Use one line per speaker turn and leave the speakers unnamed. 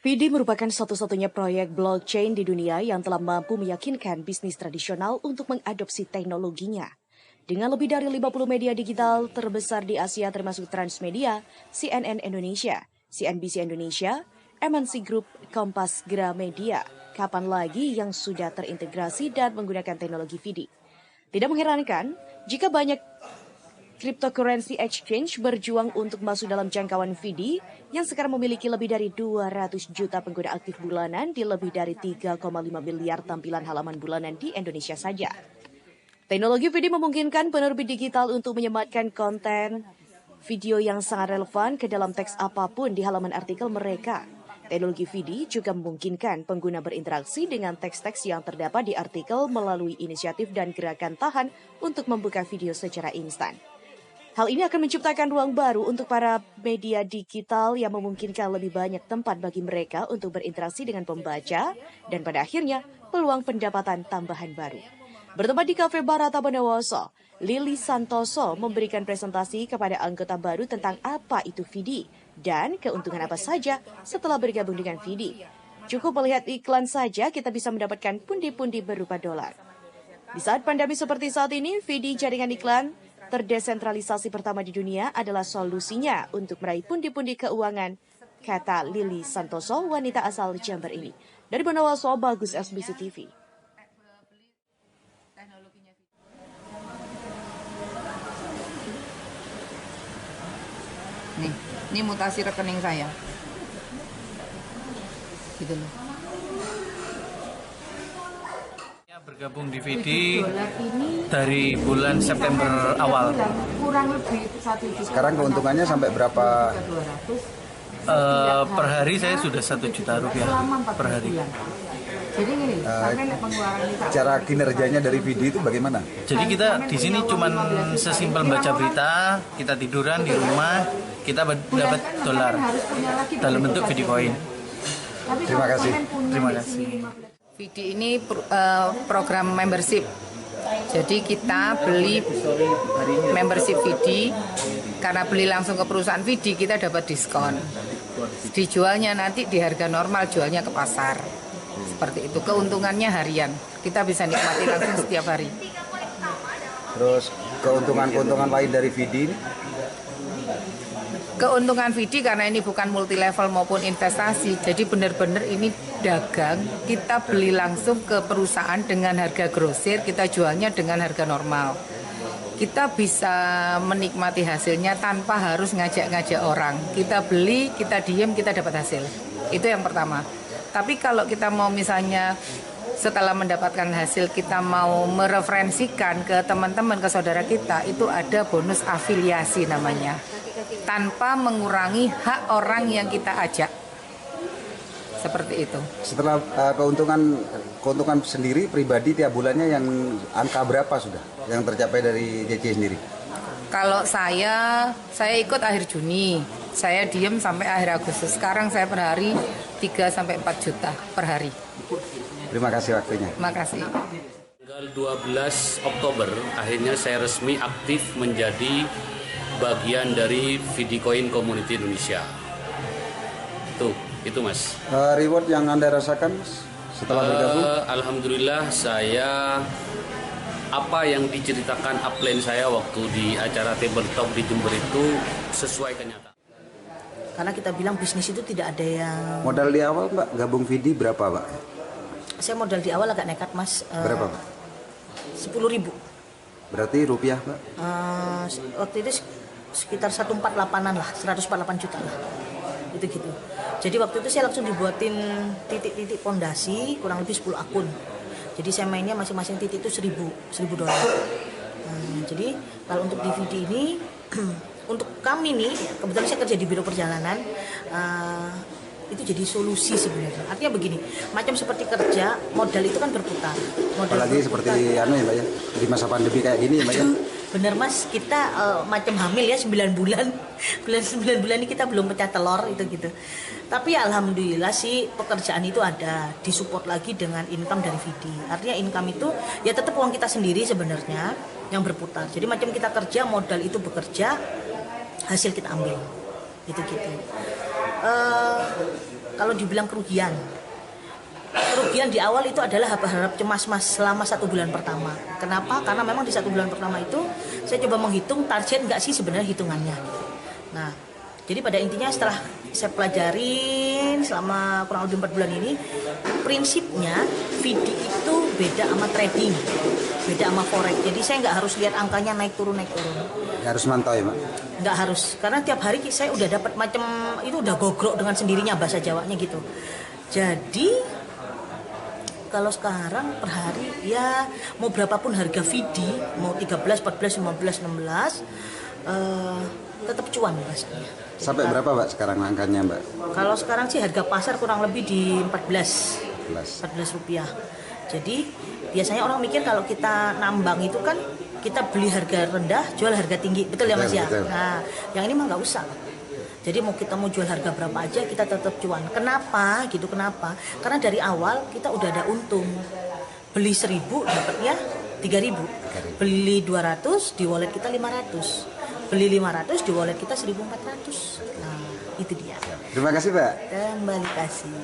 Vidi merupakan satu-satunya proyek blockchain di dunia yang telah mampu meyakinkan bisnis tradisional untuk mengadopsi teknologinya. Dengan lebih dari 50 media digital terbesar di Asia termasuk Transmedia, CNN Indonesia, CNBC Indonesia, MNC Group, Kompas Gramedia, kapan lagi yang sudah terintegrasi dan menggunakan teknologi Vidi? Tidak mengherankan jika banyak cryptocurrency exchange berjuang untuk masuk dalam jangkauan Vidi yang sekarang memiliki lebih dari 200 juta pengguna aktif bulanan di lebih dari 3,5 miliar tampilan halaman bulanan di Indonesia saja. Teknologi Vidi memungkinkan penerbit digital untuk menyematkan konten video yang sangat relevan ke dalam teks apapun di halaman artikel mereka. Teknologi Vidi juga memungkinkan pengguna berinteraksi dengan teks-teks yang terdapat di artikel melalui inisiatif dan gerakan tahan untuk membuka video secara instan. Hal ini akan menciptakan ruang baru untuk para media digital yang memungkinkan lebih banyak tempat bagi mereka untuk berinteraksi dengan pembaca dan pada akhirnya peluang pendapatan tambahan baru. Bertempat di Cafe Barata Bondowoso, Lili Santoso memberikan presentasi kepada anggota baru tentang apa itu Vidi dan keuntungan apa saja setelah bergabung dengan Vidi. Cukup melihat iklan saja kita bisa mendapatkan pundi-pundi berupa dolar. Di saat pandemi seperti saat ini, Vidi jaringan iklan terdesentralisasi pertama di dunia adalah solusinya untuk meraih pundi-pundi keuangan, kata Lili Santoso, wanita asal Jember ini. Dari Bondowoso, Bagus SBC TV.
Ini mutasi rekening saya. Gitu loh.
Bergabung di Vidi dari bulan September awal.
Kurang lebih 1 juta.
Sekarang keuntungannya sampai berapa?
Per hari saya sudah 1 juta rupiah per hari.
Jadi gini, sampai pengeluaran kita.
Cara kinerjanya dari Vidi itu bagaimana?
Jadi kita di sini cuman sesimpel baca berita, kita tiduran di rumah, kita dapat dolar dalam bentuk Vidi Coin.
Terima kasih.
Terima kasih.
Vidi ini program membership. Jadi kita beli membership Vidi, karena beli langsung ke perusahaan Vidi kita dapat diskon. Dijualnya nanti di harga normal, jualnya ke pasar. Seperti itu, keuntungannya harian. Kita bisa nikmati langsung setiap hari.
Terus keuntungan lain dari Vidi ini?
Keuntungan Vidi karena ini bukan multi level maupun investasi, jadi benar-benar ini dagang, kita beli langsung ke perusahaan dengan harga grosir, kita jualnya dengan harga normal. Kita bisa menikmati hasilnya tanpa harus ngajak-ngajak orang. Kita beli, kita diem, kita dapat hasil. Itu yang pertama. Tapi kalau kita mau misalnya setelah mendapatkan hasil kita mau mereferensikan ke teman-teman, ke saudara kita, itu ada bonus afiliasi namanya. Tanpa mengurangi hak orang yang kita ajak. Seperti itu. Setelah
keuntungan sendiri pribadi tiap bulannya yang angka berapa sudah yang tercapai dari JC sendiri?
Kalau saya ikut akhir Juni, saya diem sampai akhir Agustus. Sekarang saya per hari 3 sampai 4 juta per hari.
Terima kasih waktunya.
Terima kasih.
Tanggal 12 Oktober akhirnya saya resmi aktif menjadi bagian dari Vidi Coin Community Indonesia. Itu Mas.
Reward yang Anda rasakan setelah bergabung?
Alhamdulillah saya apa yang diceritakan upline saya waktu di acara Table Talk di Jember itu sesuai kenyataan.
Karena kita bilang bisnis itu tidak ada yang...
Modal di awal Mbak gabung Vidi berapa Mbak?
Saya modal di awal agak nekat Mas.
Berapa Mbak?
10.000.
Berarti rupiah Mbak?
Waktu itu sekitar 148-an lah, 148 juta lah. Itu gitu. Jadi waktu itu saya langsung dibuatin titik-titik pondasi, kurang lebih 10 akun. Jadi saya mainnya masing-masing titik itu 1.000 dolar. Jadi kalau untuk DVD ini, untuk kami nih, kebetulan saya kerja di biro perjalanan, itu jadi solusi sebenarnya. Artinya begini, macam seperti kerja, modal itu kan berputar.
Apalagi seperti ya Mbak ya, di masa pandemi kayak gini ya Mbak ya.
Bener Mas, kita macam hamil ya 9 bulan. 9 bulan ini kita belum pecah telur itu gitu. Tapi alhamdulillah sih pekerjaan itu ada, disupport lagi dengan income dari Vidi. Artinya income itu ya tetap uang kita sendiri sebenarnya yang berputar. Jadi macam kita kerja, modal itu bekerja, hasil kita ambil. Gitu-gitu. kalau dibilang kerugian di awal itu adalah harap cemas mas selama 1 bulan pertama. Kenapa? Karena memang di 1 bulan pertama itu saya coba menghitung target nggak sih sebenarnya hitungannya. Nah, jadi pada intinya setelah saya pelajarin selama kurang lebih 4 bulan ini, prinsipnya VD itu beda sama trading, beda sama forex. Jadi saya nggak harus lihat angkanya naik turun.
Nggak harus mantau ya, Mbak?
Nggak harus, karena tiap hari saya udah dapat macam itu, udah gogrok dengan sendirinya bahasa Jawanya gitu. Jadi kalau sekarang per hari ya mau berapapun harga VD, mau 13, 14, 15, 16 tetap cuan rasanya.
Sampai berapa, Mbak, sekarang angkanya, Mbak?
Kalau sekarang sih harga pasar kurang lebih di 14 rupiah. Jadi biasanya orang mikir kalau kita nambang itu kan kita beli harga rendah, jual harga tinggi, betul ya Mas ya?
Betul.
Nah, yang ini mah nggak usah. Jadi mau kita mau jual harga berapa aja kita tetap cuan. Kenapa? Gitu kenapa? Karena dari awal kita udah ada untung. Beli 1.000 dapatnya 3.000. Beli 200 di wallet kita 500. Beli 500 di wallet kita 1.400. Nah, itu dia.
Terima kasih, Mbak.
Kembali kasih.